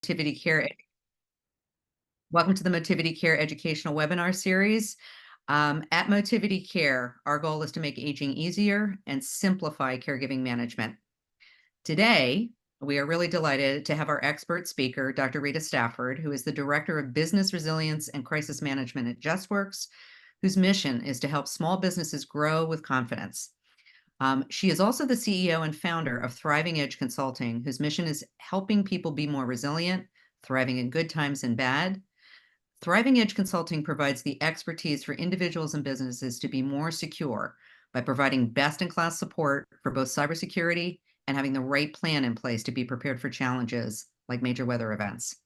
Motivity Care. Welcome to the Motivity Care Educational Webinar Series. At Motivity Care, our goal is to make aging easier and simplify caregiving management. Today, we are really delighted to have our expert speaker, Dr. Rita Stafford, who is the Director of Business Resilience and Crisis Management at JustWorks, whose mission is to help small businesses grow with confidence. She is also the CEO and founder of Thriving Edge Consulting, whose mission is helping people be more resilient, thriving in good times and bad. Thriving Edge Consulting provides the expertise for individuals and businesses to be more secure by providing best-in-class support for both cybersecurity and having the right plan in place to be prepared for challenges like major weather events.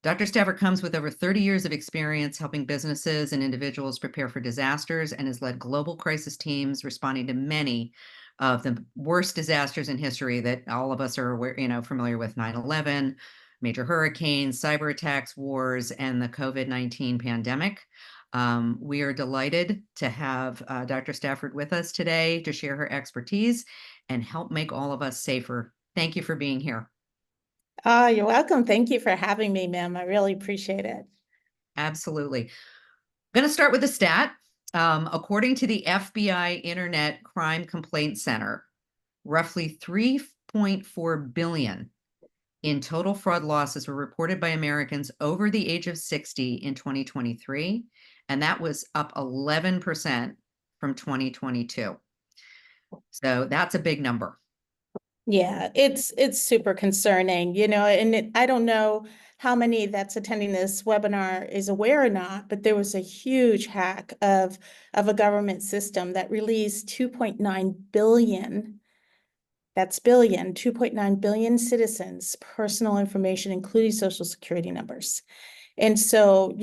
Dr. Stafford comes with over 30 years of experience helping businesses and individuals prepare for disasters and has led global crisis teams responding to many of the worst disasters in history that all of us are aware, familiar with: 9/11, major hurricanes, cyber attacks, wars, and the COVID-19 pandemic. We are delighted to have Dr. Stafford with us today to share her expertise and help make all of us safer. Thank you for being here. Oh, you're welcome. Thank you for having me, ma'am. I really appreciate it. Absolutely. I'm going to start with a stat. According to the FBI Internet Crime Complaint Center, roughly 3.4 billion in total fraud losses were reported by Americans over the age of 60 in 2023, and that was up 11% from 2022. So that's a big number. Yeah, it's super concerning, and I don't know how many that's attending this webinar is aware or not, but there was a huge hack of a government system that released 2.9 billion, that's billion, 2.9 billion citizens' personal information, including social security numbers. And so,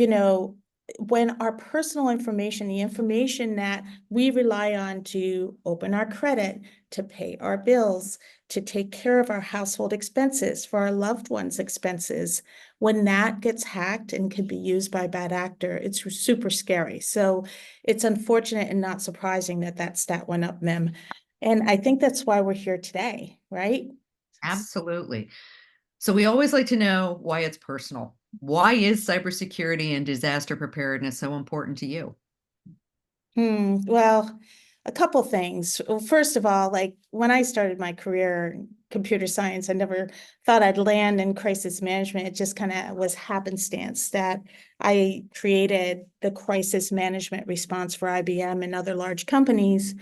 when our personal information, the information that we rely on to open our credit, to pay our bills, to take care of our household expenses, for our loved ones' expenses, when that gets hacked and can be used by a bad actor, it's super scary. So it's unfortunate and not surprising that that stat went up, Mim. And I think that's why we're here today, right? Absolutely. So we always like to know why it's personal. Why is cybersecurity and disaster preparedness so important to you? Well, a couple things. Well, first of all, like when I started my career in computer science, I never thought I'd land in crisis management. It just kind of was happenstance that I created the crisis management response for IBM and other large companies.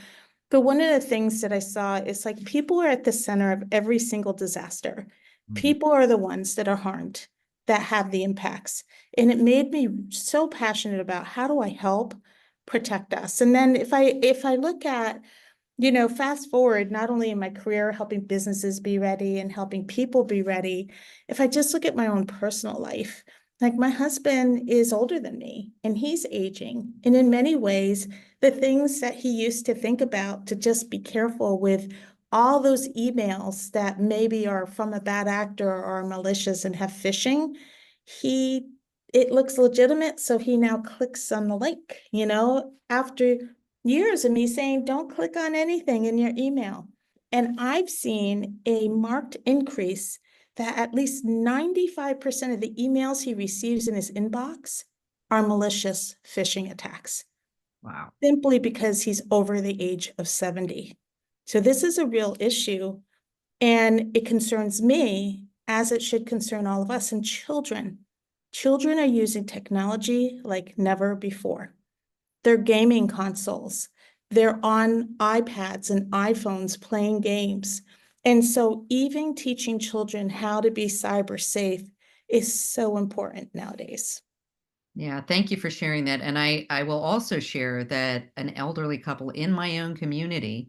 But one of the things that I saw is like people are at the center of every single disaster. People are the ones that are harmed, that have the impacts. And it made me so passionate about how do I help protect us. And then if I look at, fast forward, not only in my career, helping businesses be ready and helping people be ready, if I just look at my own personal life, like my husband is older than me and he's aging. And in many ways, the things that he used to think about to just be careful with all those emails that maybe are from a bad actor or are malicious and have phishing, it looks legitimate, so he now clicks on the link, after years of me saying, don't click on anything in your email. And I've seen a marked increase that at least 95% of the emails he receives in his inbox are malicious phishing attacks. Wow. Simply because he's over the age of 70. So this is a real issue, and it concerns me as it should concern all of us. And children are using technology like never before. They're gaming consoles. They're on iPads and iPhones playing games. And so even teaching children how to be cyber safe is so important nowadays. Yeah, thank you for sharing that. And I will also share that an elderly couple in my own community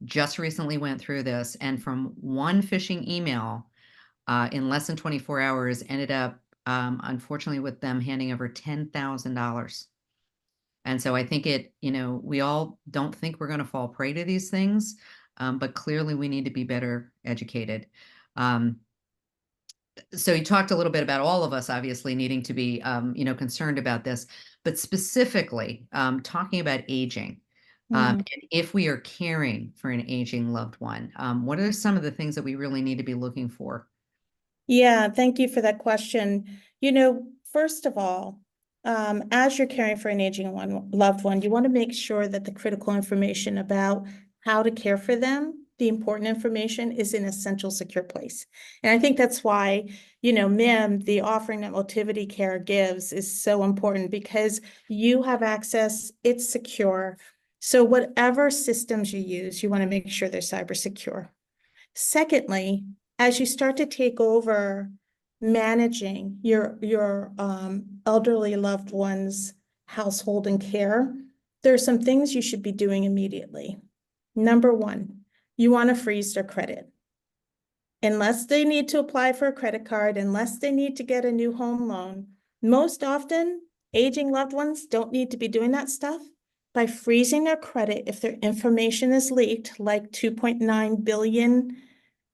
just recently went through this, and from one phishing email in less than 24 hours ended up, unfortunately, with them handing over $10,000. And so I think we all don't think we're going to fall prey to these things, but clearly we need to be better educated. So you talked a little bit about all of us obviously needing to be, concerned about this, but specifically talking about aging. And if we are caring for an aging loved one, what are some of the things that we really need to be looking for? Yeah, thank you for that question. First of all, as you're caring for an aging loved one, you want to make sure that the critical information about how to care for them, the important information, is in a central, secure place. And I think that's why, MIM, the offering that Motivity Care gives, is so important because you have access, it's secure. So whatever systems you use, you want to make sure they're cyber secure. Secondly, as you start to take over managing your elderly loved one's household and care, there are some things you should be doing immediately. Number one, you want to freeze their credit. Unless they need to apply for a credit card, unless they need to get a new home loan, most often aging loved ones don't need to be doing that stuff. By freezing their credit, if their information is leaked, like 2.9 billion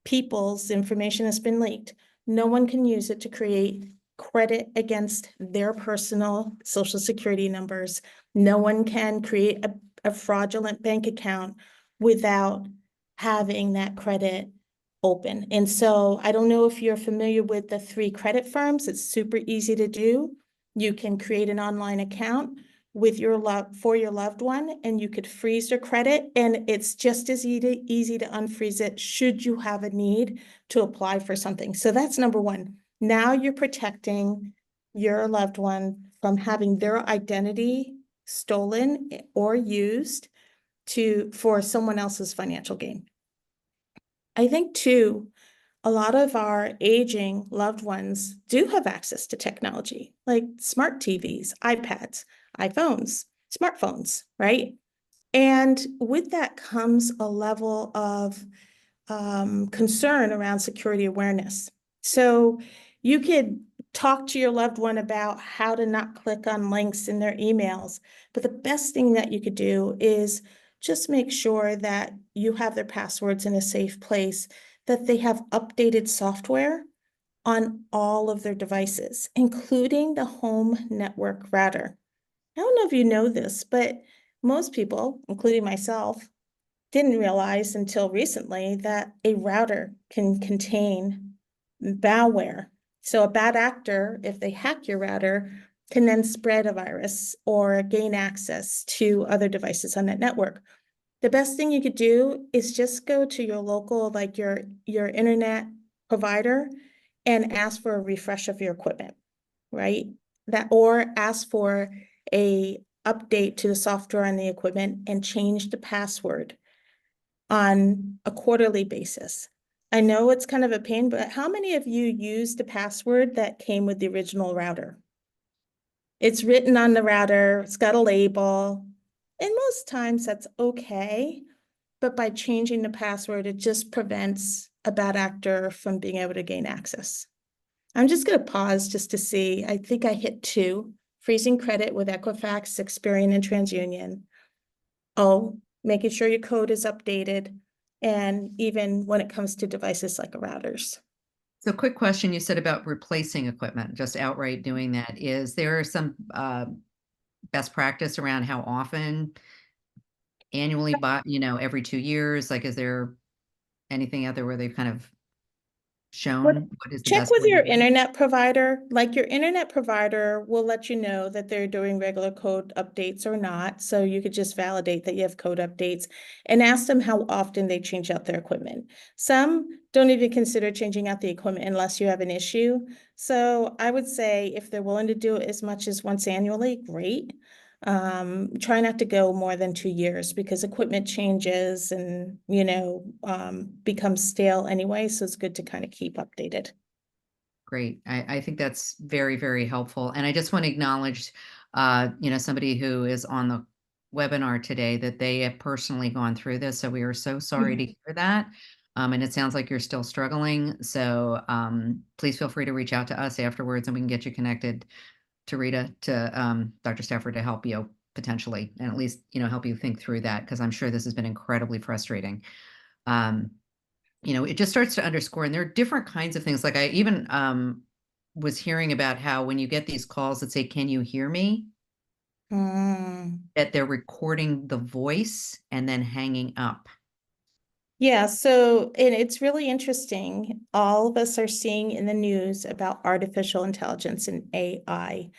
people's information has been leaked, no one can use it to create credit against their personal social security numbers. No one can create a fraudulent bank account without having that credit open. And so I don't know if you're familiar with the 3 credit firms. It's super easy to do. You can create an online account with your loved one, and you could freeze their credit, and it's just as easy to unfreeze it should you have a need to apply for something. So that's number one. Now you're protecting your loved one from having their identity stolen or used for someone else's financial gain. I think too, a lot of our aging loved ones do have access to technology, like smart TVs, iPads, iPhones, smartphones, right? And with that comes a level of concern around security awareness. So you could talk to your loved one about how to not click on links in their emails, but the best thing that you could do is just make sure that you have their passwords in a safe place, that they have updated software on all of their devices, including the home network router. I don't know if you know this, but most people, including myself, didn't realize until recently that a router can contain malware. So a bad actor, if they hack your router, can then spread a virus or gain access to other devices on that network. The best thing you could do is just go to your local, like your internet provider, and ask for a refresh of your equipment, right? Or ask for a update to the software on the equipment and change the password on a quarterly basis. I know it's kind of a pain, but how many of you used the password that came with the original router? It's written on the router, it's got a label, and most times that's okay. But by changing the password, it just prevents a bad actor from being able to gain access. I'm just going to pause just to see. I think I hit 2, freezing credit with Equifax, Experian, and TransUnion. Oh, making sure your code is updated, and even when it comes to devices like routers. So quick question you said about replacing equipment, just outright doing that. Is there some best practice around how often, annually, but every 2 years? Like, is there anything out there where they've kind of What shown what is the Check best with way to your do it? internet provider. Like your internet provider will let you know that they're doing regular code updates or not. So you could just validate that you have code updates and ask them how often they change out their equipment. Some don't even consider changing out the equipment unless you have an issue. So I would say if they're willing to do it as much as once annually, great. Try not to go more than 2 years because equipment changes and, becomes stale anyway. So it's good to kind of keep updated. Great. I think that's very, very helpful. And I just want to acknowledge, somebody who is on the webinar today that they have personally gone through this. So we are so sorry to Mhm. hear that. And it sounds like you're still struggling. So please feel free to reach out to us afterwards and we can get you connected to Rita, to Dr. Stafford, to help you potentially, and at least, help you think through that, because I'm sure this has been incredibly frustrating. Um, it just starts to underscore, and there are different kinds of things. Like I even was hearing about how when you get these calls that say, "Can you hear me?" Mm. that they're recording the voice and then hanging up. Yeah, so and it's really interesting. All of us are seeing in the news about artificial intelligence and AI.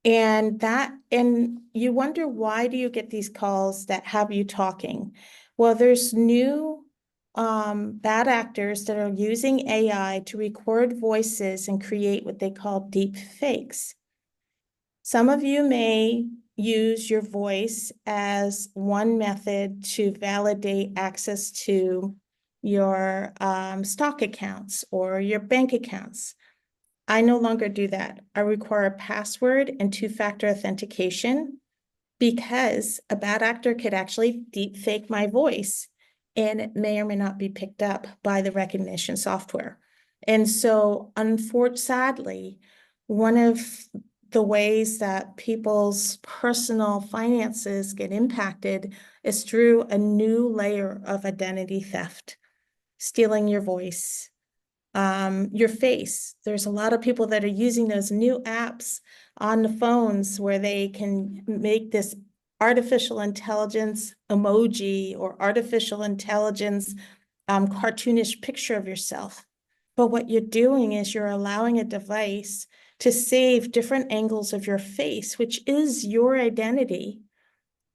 And you wonder, why do you get these calls that have you talking? Well, there's new bad actors that are using AI to record voices and create what they call deep fakes. Some of you may use your voice as one method to validate access to your stock accounts or your bank accounts. I no longer do that. I require a password and two-factor authentication because a bad actor could actually deep fake my voice and it may or may not be picked up by the recognition software. And so, sadly, one of the ways that people's personal finances get impacted is through a new layer of identity theft, stealing your voice, your face. There's a lot of people that are using those new apps on the phones where they can make this artificial intelligence emoji or artificial intelligence cartoonish picture of yourself. But what you're doing is you're allowing a device to save different angles of your face, which is your identity,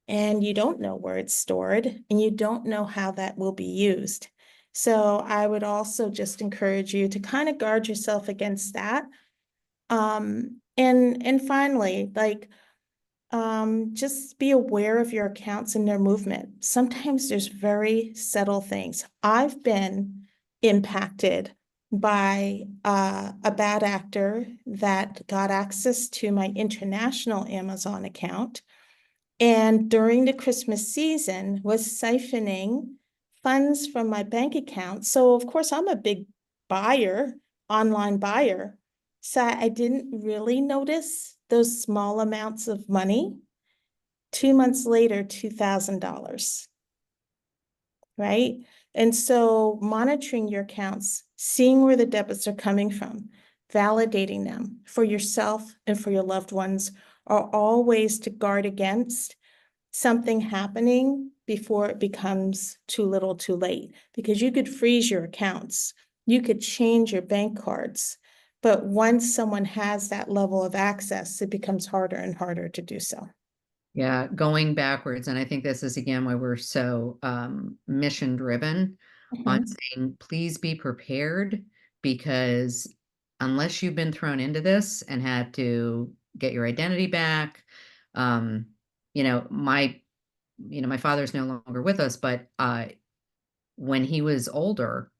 and you don't know where it's stored and you don't know how that will be used. So I would also just encourage you to kind of guard yourself against that. And finally, just be aware of your accounts and their movement. Sometimes there's very subtle things. I've been impacted by a bad actor that got access to my international Amazon account, and during the Christmas season was siphoning funds from my bank account. So of course I'm a big buyer, online buyer. So I didn't really notice those small amounts of money. 2 months later, $2,000, right? And so monitoring your accounts, seeing where the debits are coming from, validating them for yourself and for your loved ones are all ways to guard against something happening before it becomes too little too late, because you could freeze your accounts, you could change your bank cards, but once someone has that level of access, it becomes harder and harder to do so. Yeah, going backwards. And I think this is again why we're so mission driven on Mhm. saying, please be prepared, because unless you've been thrown into this and had to get your identity back, um, you know, my, my father's no longer with us, but when he was older,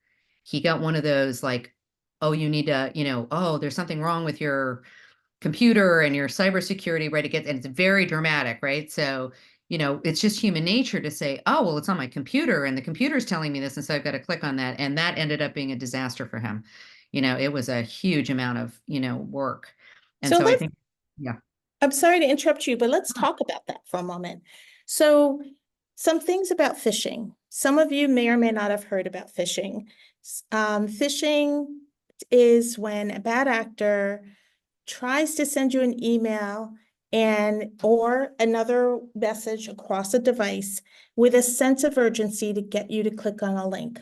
he got one of those like, oh, you need to, oh, there's something wrong with your computer and your cybersecurity, right? And it's very dramatic, right? So, it's just human nature to say, oh, well, it's on my computer and the computer's telling me this. And so I've got to click on that. And that ended up being a disaster for him. It was a huge amount of, work. And So so I let's, think, yeah. I'm sorry to interrupt you, but let's talk about that for a moment. So some things about phishing. Some of you may or may not have heard about phishing. Phishing is when a bad actor tries to send you an email and or another message across a device with a sense of urgency to get you to click on a link.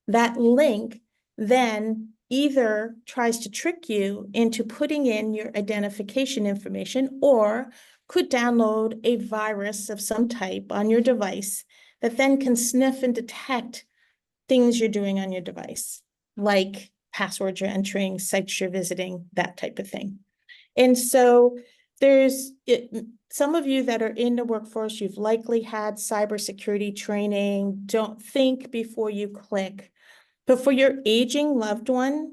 That link then either tries to trick you into putting in your identification information or could download a virus of some type on your device that then can sniff and detect things you're doing on your device, like passwords you're entering, sites you're visiting, that type of thing. And so some of you that are in the workforce, you've likely had cybersecurity training. Don't think before you click. But for your aging loved one,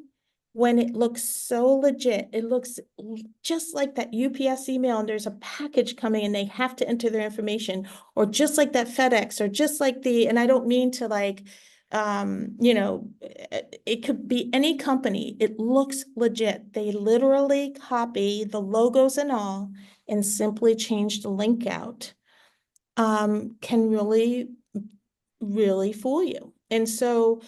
when it looks so legit, it looks just like that UPS email and there's a package coming and they have to enter their information, or just like that FedEx, or just like and I don't mean to it could be any company. It looks legit. They literally copy the logos and all and simply change the link out. Can really, really fool you. And so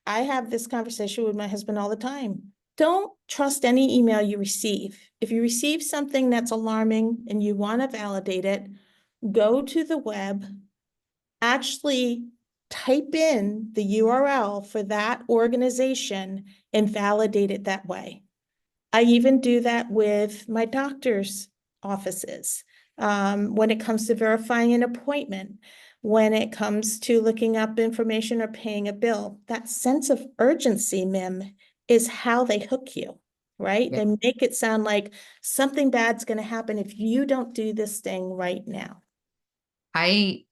I have this conversation with my husband all the time. Don't trust any email you receive. If you receive something that's alarming and you want to validate it, go to the web, actually type in the URL for that organization and validate it that way. I even do that with my doctor's offices. When it comes to verifying an appointment, when it comes to looking up information or paying a bill, that sense of urgency, Mim, is how they hook you, right? Yeah. They make it sound like something bad's going to happen if you don't do this thing right now. I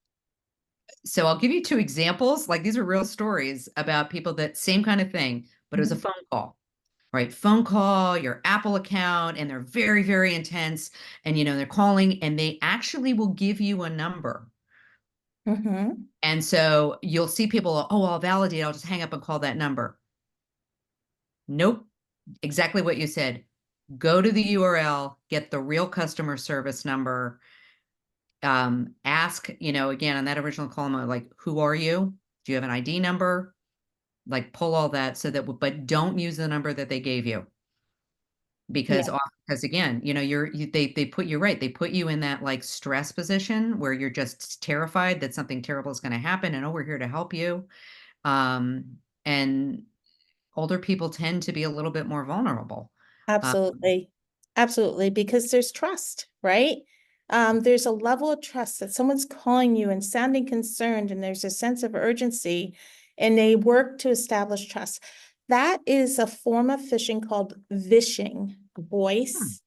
So I'll give you two examples. Like these are real stories about people that same kind of thing, but it was a Mhm. phone call, right? Phone call, your Apple account, and they're very, very intense. And they're calling and they actually will give you a number. Mhm. And so you'll see people, oh, I'll validate, I'll just hang up and call that number. Nope. Exactly what you said. Go to the URL, get the real customer service number, ask, again, on that original column, like, who are you? Do you have an ID number? Like pull all that so that, but don't use the number that they gave you Yeah, because again, they put you right. They put you in that like stress position where you're just terrified that something terrible is going to happen and, oh, we're here to help you. And older people tend to be a little bit more vulnerable. Uh, absolutely. Absolutely, because there's trust, right? There's a level of trust that someone's calling you and sounding concerned, and there's a sense of urgency, and they work to establish trust. That is a form of phishing called vishing, hmm, voice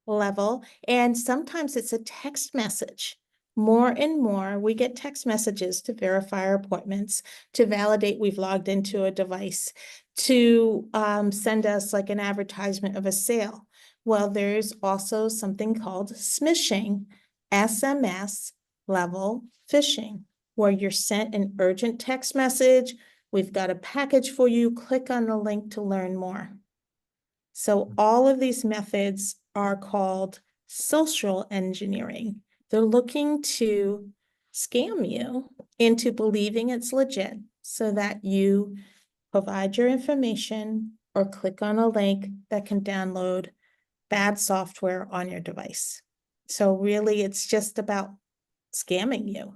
level, and sometimes it's a text message. More and more, we get text messages to verify our appointments, to validate we've logged into a device, to send us like an advertisement of a sale. Well, there's also something called smishing, SMS level phishing, where you're sent an urgent text message. We've got a package for you. Click on the link to learn more. So all of these methods are called social engineering. They're looking to scam you into believing it's legit so that you provide your information or click on a link that can download bad software on your device. So really, it's just about scamming you.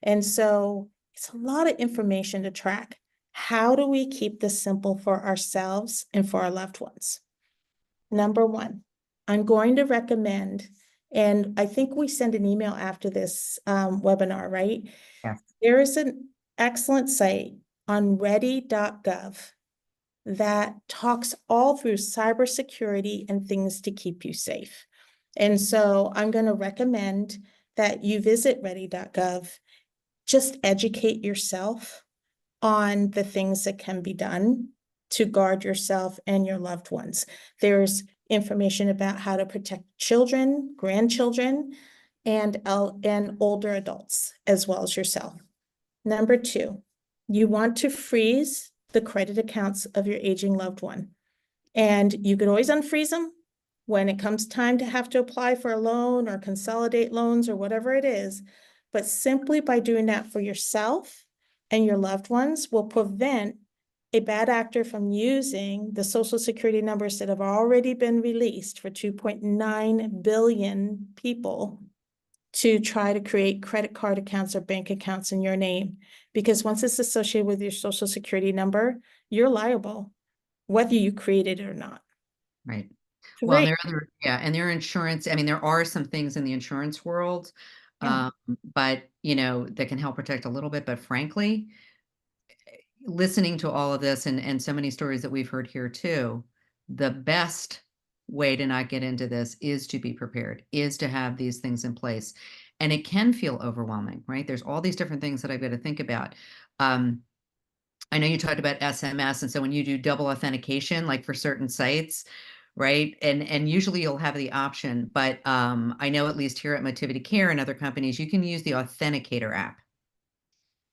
And so it's a lot of information to track. How do we keep this simple for ourselves and for our loved ones? Number one, I'm going to recommend, and I think we send an email after this webinar, right? yes, There is an excellent site on ready.gov that talks all through cybersecurity and things to keep you safe. And so I'm going to recommend that you visit ready.gov, just educate yourself on the things that can be done to guard yourself and your loved ones. There's information about how to protect children, grandchildren, and older adults, as well as yourself. Number two, you want to freeze the credit accounts of your aging loved one. And you could always unfreeze them when it comes time to have to apply for a loan or consolidate loans or whatever it is. But simply by doing that for yourself and your loved ones will prevent a bad actor from using the social security numbers that have already been released for 2.9 billion people to try to create credit card accounts or bank accounts in your name. Because once it's associated with your social security number, you're liable, whether you create it or not. right. Well, and Great. there are other, yeah, and their insurance. I mean, there are some things in the insurance world, Yeah. um, but that can help protect a little bit. But frankly, listening to all of this and so many stories that we've heard here too, the best way to not get into this is to be prepared, is to have these things in place. And it can feel overwhelming, right? There's all these different things that I've got to think about. Um, I know you talked about SMS, and so when you do double authentication, like for certain sites, right? And usually you'll have the option, but I know at least here at Motivity Care and other companies, you can use the Authenticator app.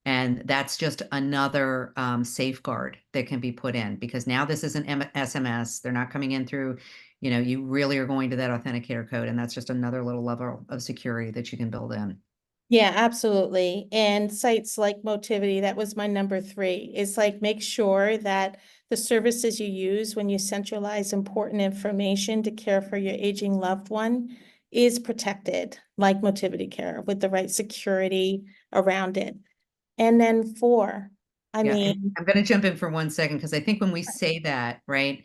And that's just another safeguard that can be put in because now this isn't SMS. They're not coming in through, you really are going to that authenticator code. And that's just another little level of security that you can build in. Yeah, absolutely. And sites like Motivity, that was my number three, is like make sure that the services you use when you centralize important information to care for your aging loved one is protected, like Motivity Care, with the right security around it. And then 4, I Yeah, and mean, I'm going to jump in for 1 second because I think when we say that, right,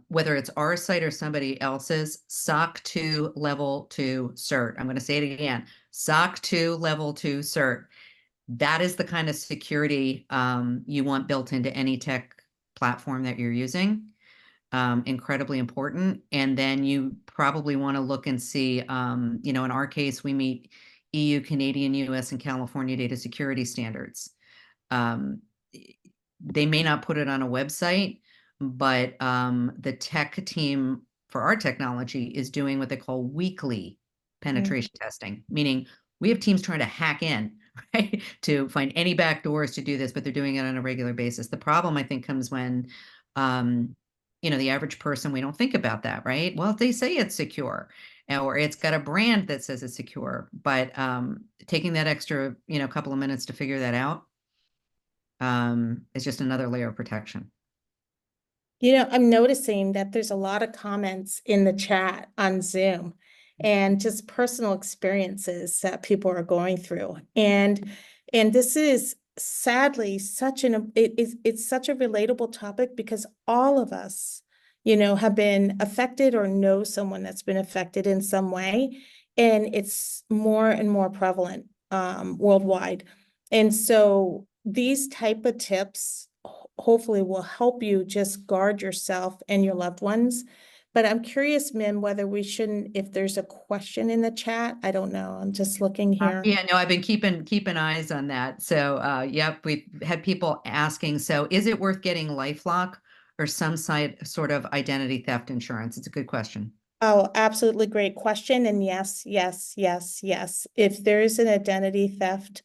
whether it's our site or somebody else's, SOC 2 level 2 cert. I'm going to say it again, SOC 2 level 2 cert. That is the kind of security you want built into any tech platform that you're using. Incredibly important. And then you probably want to look and see, in our case, we meet EU, Canadian, US, and California data security standards. Um, they may not put it on a website, but the tech team for our technology is doing what they call weekly penetration testing, meaning we have teams trying to hack in, right, to find any back doors to do this, but they're doing it on a regular basis. The problem, I think, comes when, the average person, we don't think about that, right? Well, if they say it's secure, or it's got a brand that says it's secure, but taking that extra, couple of minutes to figure that out is just another layer of protection. I'm noticing that there's a lot of comments in the chat on Zoom and just personal experiences that people are going through. And this is sadly it's such a relatable topic because all of us, have been affected or know someone that's been affected in some way. And it's more and more prevalent worldwide. And so these type of tips hopefully will help you just guard yourself and your loved ones. But I'm curious, Mim, whether we shouldn't, if there's a question in the chat, I don't know. I'm just looking here. Yeah, no, I've been keeping eyes on that. So, yep, we've had people asking. So, is it worth getting LifeLock or some sort of identity theft insurance? It's a good question. Oh, absolutely great question. And yes, yes, yes, yes. If there is an identity theft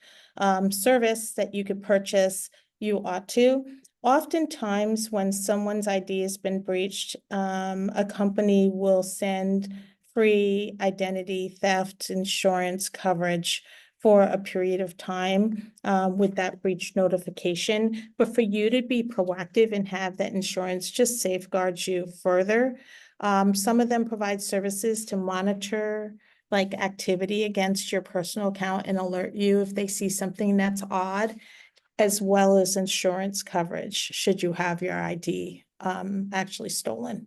service that you could purchase, you ought to. Oftentimes, when someone's ID has been breached, a company will send free identity theft insurance coverage for a period of time with that breach notification. But for you to be proactive and have that insurance just safeguards you further. Some of them provide services to monitor like activity against your personal account and alert you if they see something that's odd, as well as insurance coverage should you have your ID actually stolen.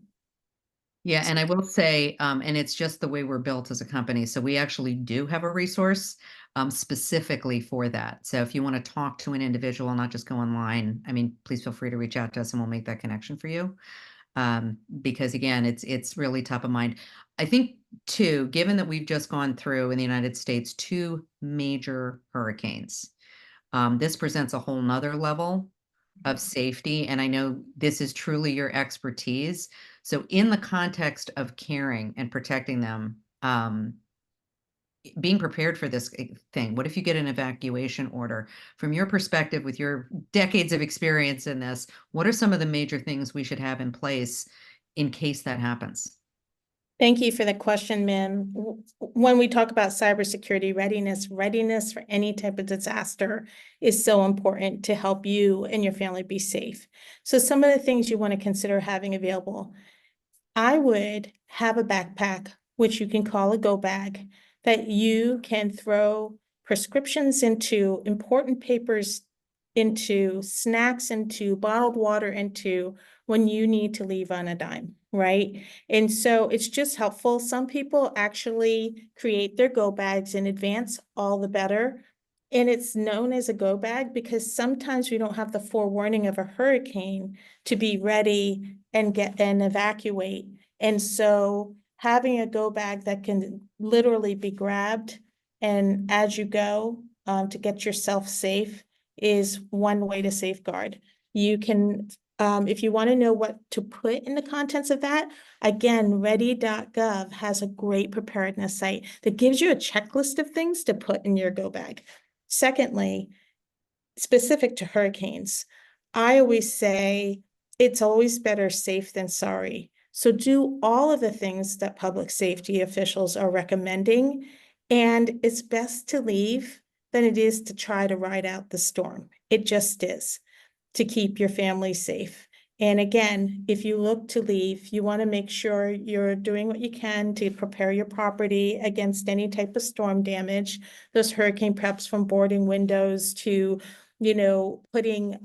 Yeah, and I will say, and it's just the way we're built as a company. So we actually do have a resource specifically for that. So if you want to talk to an individual, not just go online, I mean, please feel free to reach out to us and we'll make that connection for you. Because again, it's really top of mind. I think too, given that we've just gone through in the United States 2 major hurricanes, this presents a whole nother level of safety. And I know this is truly your expertise. So in the context of caring and protecting them, being prepared for this thing, what if you get an evacuation order? From your perspective, with your decades of experience in this, what are some of the major things we should have in place in case that happens? Thank you for the question, Mim. When we talk about cybersecurity readiness for any type of disaster is so important to help you and your family be safe. So some of the things you want to consider having available, I would have a backpack, which you can call a go bag, that you can throw prescriptions into, important papers into, snacks into, bottled water into when you need to leave on a dime, right? And so it's just helpful. Some people actually create their go bags in advance, all the better. And it's known as a go bag because sometimes we don't have the forewarning of a hurricane to be ready and get and evacuate. And so having a go bag that can literally be grabbed and as you go to get yourself safe is one way to safeguard. You can, if you want to know what to put in the contents of that, again, ready.gov has a great preparedness site that gives you a checklist of things to put in your go bag. Secondly, specific to hurricanes, I always say it's always better safe than sorry. So do all of the things that public safety officials are recommending, and it's best to leave than it is to try to ride out the storm. It just is, to keep your family safe. And again, if you look to leave, you want to make sure you're doing what you can to prepare your property against any type of storm damage. Those hurricane preps, from boarding windows to, putting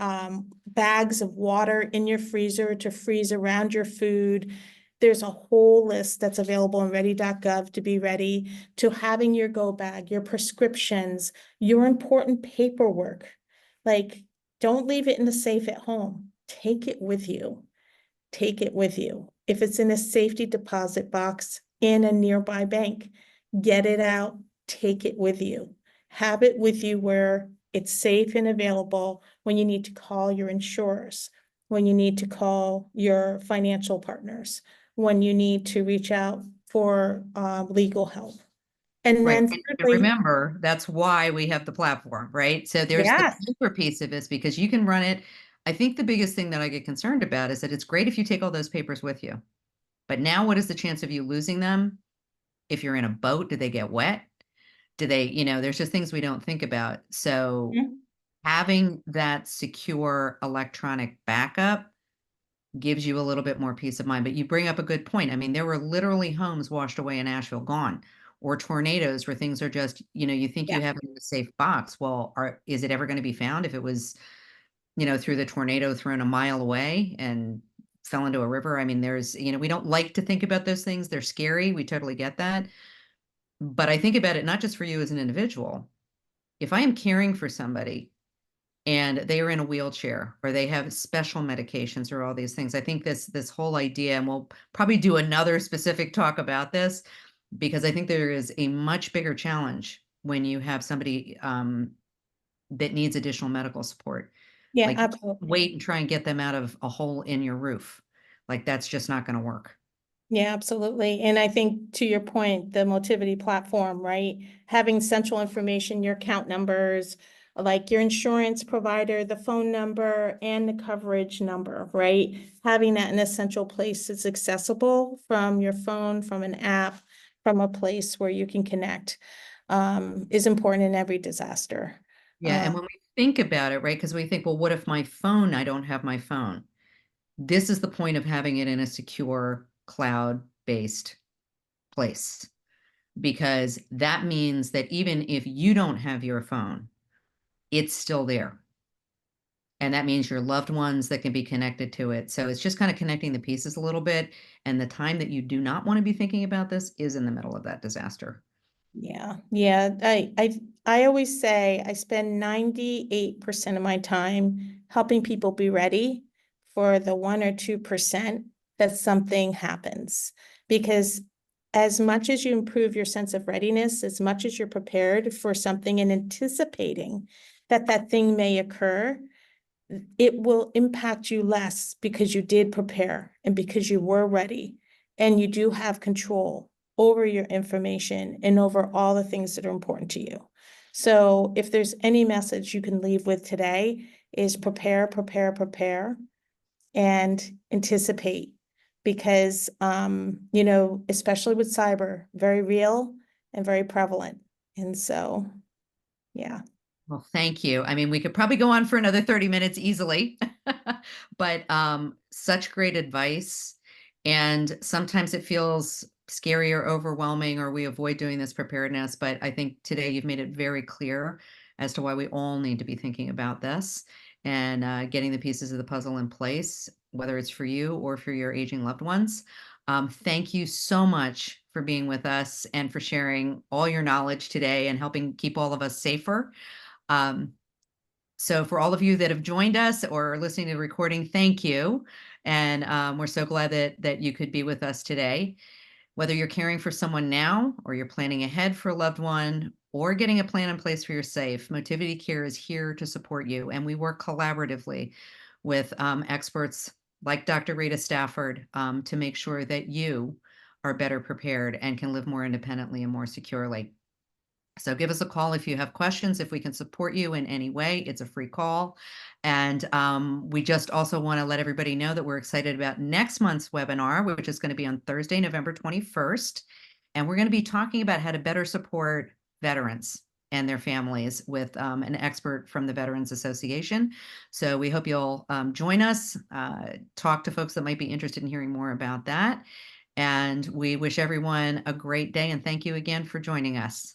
bags of water in your freezer to freeze around your food. There's a whole list that's available on ready.gov to be ready, to having your go bag, your prescriptions, your important paperwork. Like, don't leave it in the safe at home. Take it with you. Take it with you. If it's in a safety deposit box in a nearby bank, get it out, take it with you. Have it with you where it's safe and available when you need to call your insurers, when you need to call your financial partners, when you need to reach out for legal help. And Right. then And thirdly, remember, that's why we have the platform, right? So there's the yes, paper piece of this because you can run it. I think the biggest thing that I get concerned about is that it's great if you take all those papers with you. But now what is the chance of you losing them? If you're in a boat, do they get wet? Do they, there's just things we don't think about. So mhm, having that secure electronic backup gives you a little bit more peace of mind. But you bring up a good point. I mean, there were literally homes washed away in Asheville gone, or tornadoes where things are just, you think you yeah, have it in a safe box. Well, is it ever going to be found if it was, through the tornado thrown a mile away and fell into a river? I mean, we don't like to think about those things. They're scary. We totally get that. But I think about it not just for you as an individual. If I am caring for somebody and they are in a wheelchair or they have special medications or all these things, I think this whole idea, and we'll probably do another specific talk about this, because I think there is a much bigger challenge when you have somebody that needs additional medical support. yeah, Like, absolutely. wait and try and get them out of a hole in your roof. Like, that's just not going to work. Yeah, absolutely. And I think, to your point, the Motivity platform, right? Having central information, your account numbers, like your insurance provider, the phone number and the coverage number, right? Having that in a central place is accessible from your phone, from an app, from a place where you can connect, is important in every disaster. Yeah. And when we think about it, right, because we think, well, what if I don't have my phone? This is the point of having it in a secure cloud-based place, because that means that even if you don't have your phone, it's still there. And that means your loved ones that can be connected to it. So it's just kind of connecting the pieces a little bit. And the time that you do not want to be thinking about this is in the middle of that disaster. Yeah, yeah. I always say I spend 98% of my time helping people be ready for the 1 or 2% that something happens. Because as much as you improve your sense of readiness, as much as you're prepared for something and anticipating that that thing may occur, it will impact you less because you did prepare and because you were ready and you do have control over your information and over all the things that are important to you. So if there's any message you can leave with today, is prepare, prepare, prepare, and anticipate, because especially with cyber, very real and very prevalent. And so, yeah. Well, thank you. I mean, we could probably go on for another 30 minutes easily, but such great advice. And sometimes it feels scary or overwhelming, or we avoid doing this preparedness. But I think today you've made it very clear as to why we all need to be thinking about this and getting the pieces of the puzzle in place, whether it's for you or for your aging loved ones. Thank you so much for being with us and for sharing all your knowledge today and helping keep all of us safer. Um, so for all of you that have joined us or are listening to the recording, thank you. And we're so glad that you could be with us today. Whether you're caring for someone now or you're planning ahead for a loved one or getting a plan in place for your safe, Motivity Care is here to support you. And we work collaboratively with experts like Dr. Rita Stafford to make sure that you are better prepared and can live more independently and more securely. So give us a call if you have questions, if we can support you in any way. It's a free call. And we just also want to let everybody know that we're excited about next month's webinar, which is going to be on Thursday, November 21st. And we're going to be talking about how to better support veterans and their families with an expert from the Veterans Association. So we hope you'll join us, talk to folks that might be interested in hearing more about that. And we wish everyone a great day, and thank you again for joining us.